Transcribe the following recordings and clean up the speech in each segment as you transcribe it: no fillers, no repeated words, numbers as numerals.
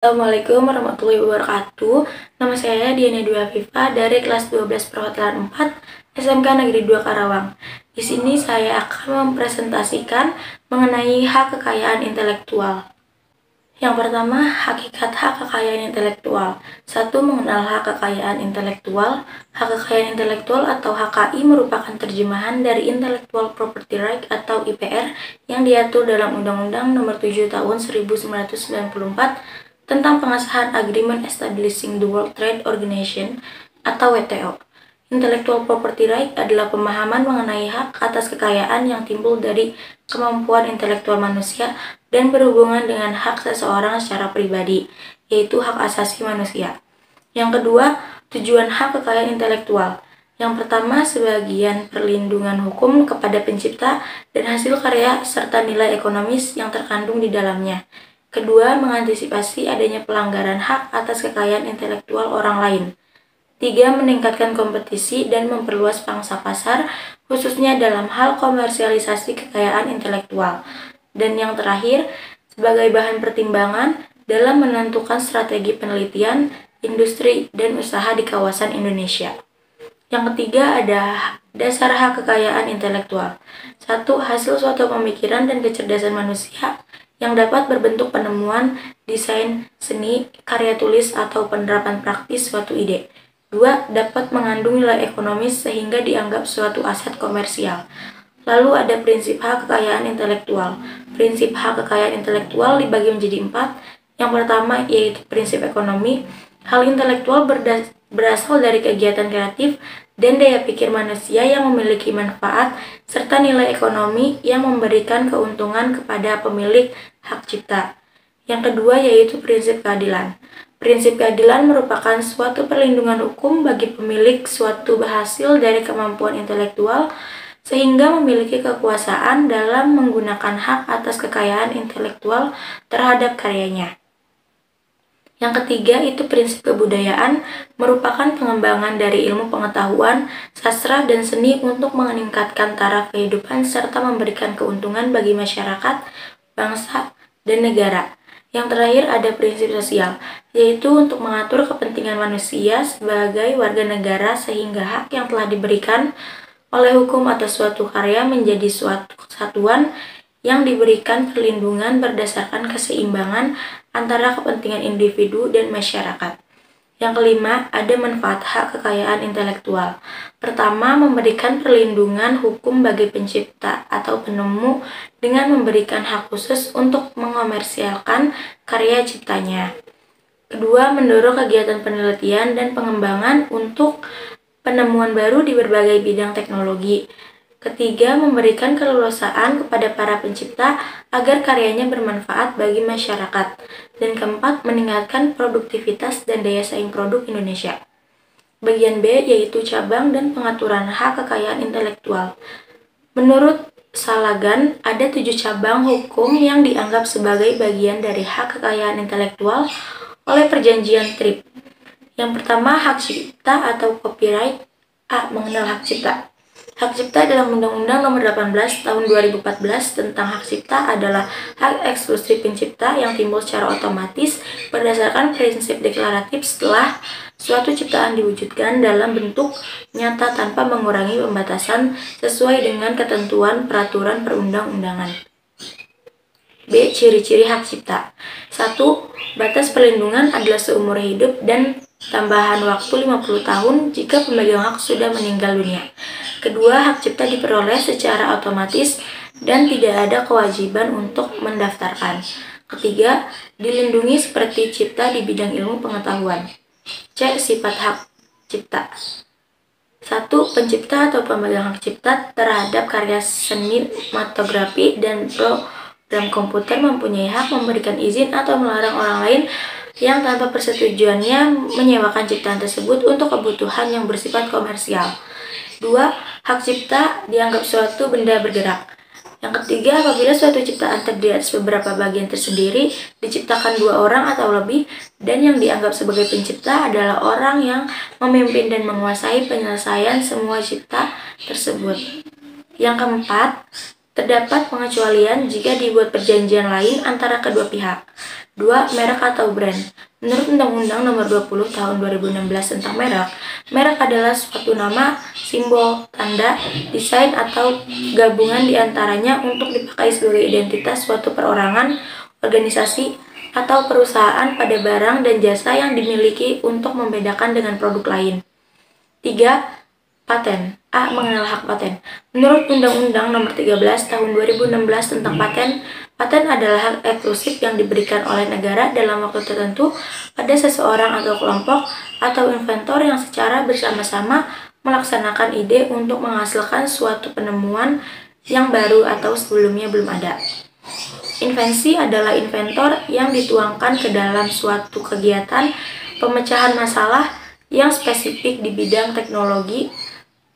Assalamualaikum warahmatullahi wabarakatuh. Nama saya Diana Dwi Afifah dari kelas 12 Perhotelan 4 SMK Negeri 2 Karawang. Di sini saya akan mempresentasikan mengenai hak kekayaan intelektual. Yang pertama, hakikat hak kekayaan intelektual. 1. Mengenal hak kekayaan intelektual. Hak kekayaan intelektual atau HKI merupakan terjemahan dari Intellectual Property Right atau IPR yang diatur dalam Undang-Undang Nomor 7 Tahun 1994 tentang pengesahan Agreement Establishing the World Trade Organization atau WTO. Intellectual property right adalah pemahaman mengenai hak atas kekayaan yang timbul dari kemampuan intelektual manusia dan berhubungan dengan hak seseorang secara pribadi, yaitu hak asasi manusia. Yang kedua, tujuan hak kekayaan intelektual. Yang pertama, sebagian perlindungan hukum kepada pencipta dan hasil karya serta nilai ekonomis yang terkandung di dalamnya. Kedua, mengantisipasi adanya pelanggaran hak atas kekayaan intelektual orang lain. 3. Meningkatkan kompetisi dan memperluas pangsa pasar, khususnya dalam hal komersialisasi kekayaan intelektual. Dan yang terakhir, sebagai bahan pertimbangan dalam menentukan strategi penelitian, industri, dan usaha di kawasan Indonesia. Yang ketiga ada dasar hak kekayaan intelektual. 1. Hasil suatu pemikiran dan kecerdasan manusia yang dapat berbentuk penemuan, desain, seni, karya tulis, atau penerapan praktis suatu ide. 2. Dapat mengandung nilai ekonomis sehingga dianggap suatu aset komersial. Lalu ada prinsip hak kekayaan intelektual. Prinsip hak kekayaan intelektual dibagi menjadi 4. Yang pertama yaitu prinsip ekonomi. Hal intelektual berasal dari kegiatan kreatif dan daya pikir manusia yang memiliki manfaat serta nilai ekonomi yang memberikan keuntungan kepada pemilik hak cipta. Yang kedua yaitu prinsip keadilan. Prinsip keadilan merupakan suatu perlindungan hukum bagi pemilik suatu hasil dari kemampuan intelektual sehingga memiliki kekuasaan dalam menggunakan hak atas kekayaan intelektual terhadap karyanya. Yang ketiga itu prinsip kebudayaan, merupakan pengembangan dari ilmu pengetahuan, sastra, dan seni untuk meningkatkan taraf kehidupan serta memberikan keuntungan bagi masyarakat, bangsa, dan negara. Yang terakhir ada prinsip sosial, yaitu untuk mengatur kepentingan manusia sebagai warga negara sehingga hak yang telah diberikan oleh hukum atas suatu karya menjadi suatu kesatuan yang diberikan perlindungan berdasarkan keseimbangan antara kepentingan individu dan masyarakat. Yang kelima, ada manfaat hak kekayaan intelektual. Pertama, memberikan perlindungan hukum bagi pencipta atau penemu dengan memberikan hak khusus untuk mengomersialkan karya ciptanya. Kedua, mendorong kegiatan penelitian dan pengembangan untuk penemuan baru di berbagai bidang teknologi. Ketiga, memberikan keleluasaan kepada para pencipta agar karyanya bermanfaat bagi masyarakat. Dan keempat, meningkatkan produktivitas dan daya saing produk Indonesia. Bagian B yaitu cabang dan pengaturan hak kekayaan intelektual. Menurut Salagan, ada 7 cabang hukum yang dianggap sebagai bagian dari hak kekayaan intelektual oleh perjanjian TRIPS. Yang pertama, hak cipta atau copyright. A. Mengenal hak cipta. Hak cipta dalam Undang-Undang Nomor 18 Tahun 2014 tentang hak cipta adalah hak eksklusif pencipta yang timbul secara otomatis berdasarkan prinsip deklaratif setelah suatu ciptaan diwujudkan dalam bentuk nyata tanpa mengurangi pembatasan sesuai dengan ketentuan peraturan perundang-undangan. B. Ciri-ciri hak cipta. 1. Batas perlindungan adalah seumur hidup dan tambahan waktu 50 tahun jika pemegang hak sudah meninggal dunia. Kedua, hak cipta diperoleh secara otomatis dan tidak ada kewajiban untuk mendaftarkan. Ketiga, dilindungi seperti cipta di bidang ilmu pengetahuan. C. Sifat hak cipta. 1. Pencipta atau pemegang hak cipta terhadap karya seni matografi dan program komputer mempunyai hak memberikan izin atau melarang orang lain yang tanpa persetujuannya menyewakan ciptaan tersebut untuk kebutuhan yang bersifat komersial. 2. Hak cipta dianggap suatu benda bergerak. Yang ketiga, apabila suatu ciptaan terdiri atas beberapa bagian tersendiri, diciptakan 2 orang atau lebih, dan yang dianggap sebagai pencipta adalah orang yang memimpin dan menguasai penyelesaian semua cipta tersebut. Yang keempat, Terdapat pengecualian jika dibuat perjanjian lain antara kedua pihak. 2. Merek atau brand. Menurut Undang-Undang Nomor 20 Tahun 2016 tentang merek adalah suatu nama, simbol, tanda, desain, atau gabungan di antaranya untuk dipakai sebagai identitas suatu perorangan, organisasi, atau perusahaan pada barang dan jasa yang dimiliki untuk membedakan dengan produk lain. 3. Paten. A. Mengenal hak paten. Menurut Undang-Undang Nomor 13 Tahun 2016 tentang paten, paten adalah hak eksklusif yang diberikan oleh negara dalam waktu tertentu pada seseorang atau kelompok atau inventor yang secara bersama-sama melaksanakan ide untuk menghasilkan suatu penemuan yang baru atau sebelumnya belum ada. Invensi adalah inventor yang dituangkan ke dalam suatu kegiatan pemecahan masalah yang spesifik di bidang teknologi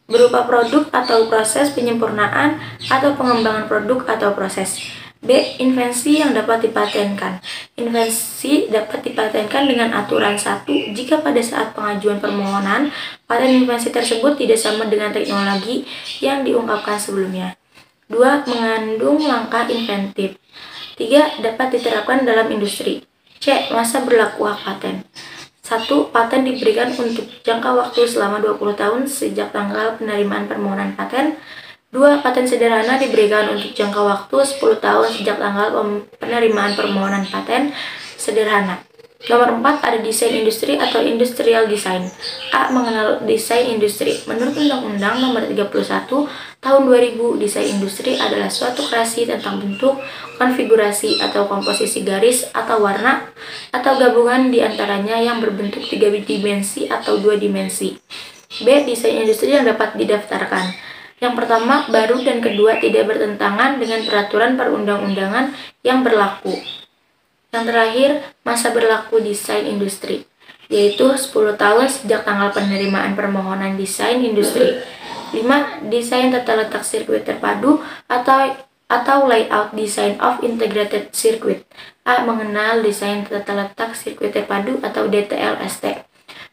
berupa produk atau proses penyempurnaan atau pengembangan produk atau proses. B. Invensi yang dapat dipatenkan. Invensi dapat dipatenkan dengan aturan 1 jika pada saat pengajuan permohonan, paten invensi tersebut tidak sama dengan teknologi yang diungkapkan sebelumnya. 2. Mengandung langkah inventif. 3. Dapat diterapkan dalam industri. C. Masa berlaku hak paten. 1. Paten diberikan untuk jangka waktu selama 20 tahun sejak tanggal penerimaan permohonan paten. 2. Paten sederhana diberikan untuk jangka waktu 10 tahun sejak tanggal penerimaan permohonan paten sederhana. Nomor 4. Ada desain industri atau industrial design. A. Mengenal desain industri. Menurut Undang-Undang Nomor 31 Tahun 2000, desain industri adalah suatu kreasi tentang bentuk, konfigurasi, atau komposisi garis atau warna, atau gabungan di antaranya yang berbentuk 3 dimensi atau 2 dimensi. B. Desain industri yang dapat didaftarkan. Yang pertama, baru dan kedua tidak bertentangan dengan peraturan perundang-undangan yang berlaku. Yang terakhir, masa berlaku desain industri, yaitu 10 tahun sejak tanggal penerimaan permohonan desain industri. 5. Desain tata letak sirkuit terpadu atau layout design of integrated circuit. A. Mengenal desain tata letak sirkuit terpadu atau DTLST.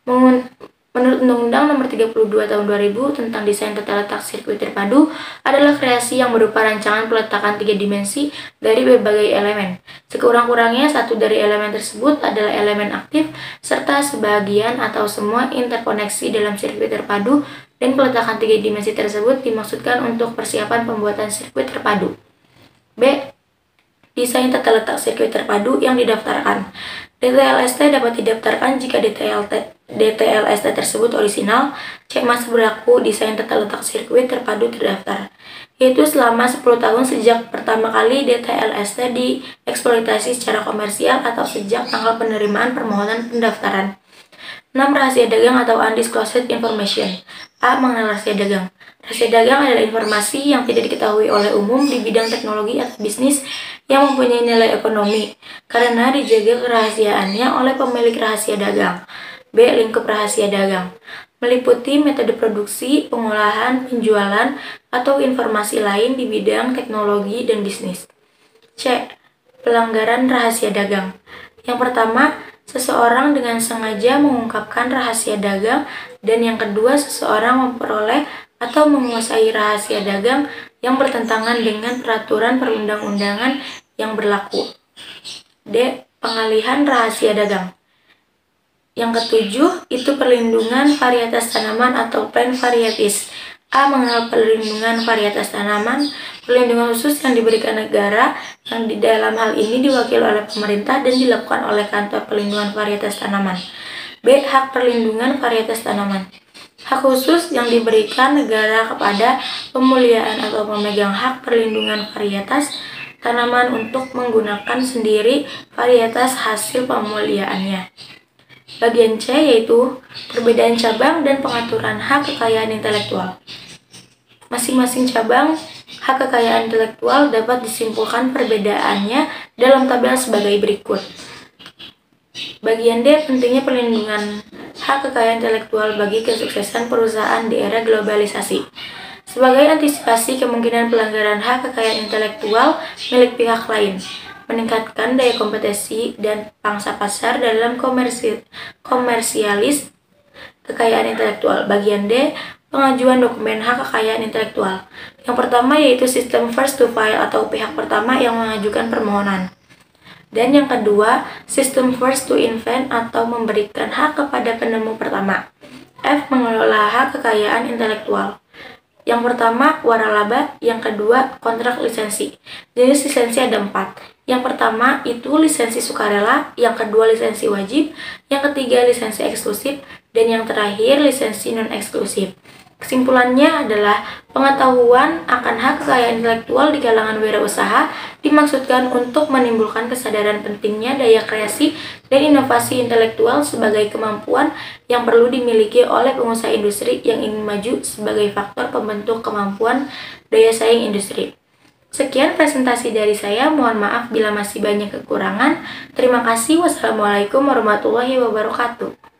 Menurut Undang-Undang Nomor 32 Tahun 2000 tentang desain tata letak sirkuit terpadu adalah kreasi yang berupa rancangan peletakan 3 dimensi dari berbagai elemen. Sekurang-kurangnya satu dari elemen tersebut adalah elemen aktif serta sebagian atau semua interkoneksi dalam sirkuit terpadu, dan peletakan 3 dimensi tersebut dimaksudkan untuk persiapan pembuatan sirkuit terpadu. B. Desain tata letak sirkuit terpadu yang didaftarkan. DTLST dapat didaftarkan jika DTLST tersebut orisinal. C. Masa berlaku desain tata letak sirkuit terpadu terdaftar, yaitu selama 10 tahun sejak pertama kali DTLST dieksploitasi secara komersial atau sejak tanggal penerimaan permohonan pendaftaran. 6. Rahasia dagang atau undisclosed information. A. Mengenal rahasia dagang. Rahasia dagang adalah informasi yang tidak diketahui oleh umum di bidang teknologi atau bisnis yang mempunyai nilai ekonomi karena dijaga kerahasiaannya oleh pemilik rahasia dagang. B. Lingkup rahasia dagang. Meliputi metode produksi, pengolahan, penjualan, atau informasi lain di bidang teknologi dan bisnis. C. Pelanggaran rahasia dagang. Yang pertama, seseorang dengan sengaja mengungkapkan rahasia dagang, dan yang kedua, seseorang memperoleh atau menguasai rahasia dagang yang bertentangan dengan peraturan perundang-undangan yang berlaku. D. Pengalihan rahasia dagang. Yang ketujuh, itu perlindungan varietas tanaman atau plant varieties. A. Mengenal perlindungan varietas tanaman. Perlindungan khusus yang diberikan negara yang di dalam hal ini diwakili oleh pemerintah dan dilakukan oleh Kantor Perlindungan Varietas Tanaman. B. Hak perlindungan varietas tanaman. Hak khusus yang diberikan negara kepada pemuliaan atau pemegang hak perlindungan varietas tanaman untuk menggunakan sendiri varietas hasil pemuliaannya. Bagian C yaitu perbedaan cabang dan pengaturan hak kekayaan intelektual. Masing-masing cabang hak kekayaan intelektual dapat disimpulkan perbedaannya dalam tabel sebagai berikut. Bagian D, pentingnya perlindungan hak kekayaan intelektual bagi kesuksesan perusahaan di era globalisasi. Sebagai antisipasi kemungkinan pelanggaran hak kekayaan intelektual milik pihak lain, meningkatkan daya kompetisi dan pangsa pasar dalam komersialis kekayaan intelektual. Bagian D, pengajuan dokumen hak kekayaan intelektual. Yang pertama yaitu sistem first to file atau pihak pertama yang mengajukan permohonan. Dan yang kedua, sistem first to invent atau memberikan hak kepada penemu pertama. F. Mengelola hak kekayaan intelektual. Yang pertama, waralaba. Yang kedua, kontrak lisensi. Jenis lisensi ada 4. Yang pertama, itu lisensi sukarela. Yang kedua, lisensi wajib. Yang ketiga, lisensi eksklusif. Dan yang terakhir, lisensi non-eksklusif. Kesimpulannya adalah pengetahuan akan hak kekayaan intelektual di kalangan wirausaha dimaksudkan untuk menimbulkan kesadaran pentingnya daya kreasi dan inovasi intelektual sebagai kemampuan yang perlu dimiliki oleh pengusaha industri yang ingin maju sebagai faktor pembentuk kemampuan daya saing industri. Sekian presentasi dari saya, mohon maaf bila masih banyak kekurangan. Terima kasih. Wassalamualaikum warahmatullahi wabarakatuh.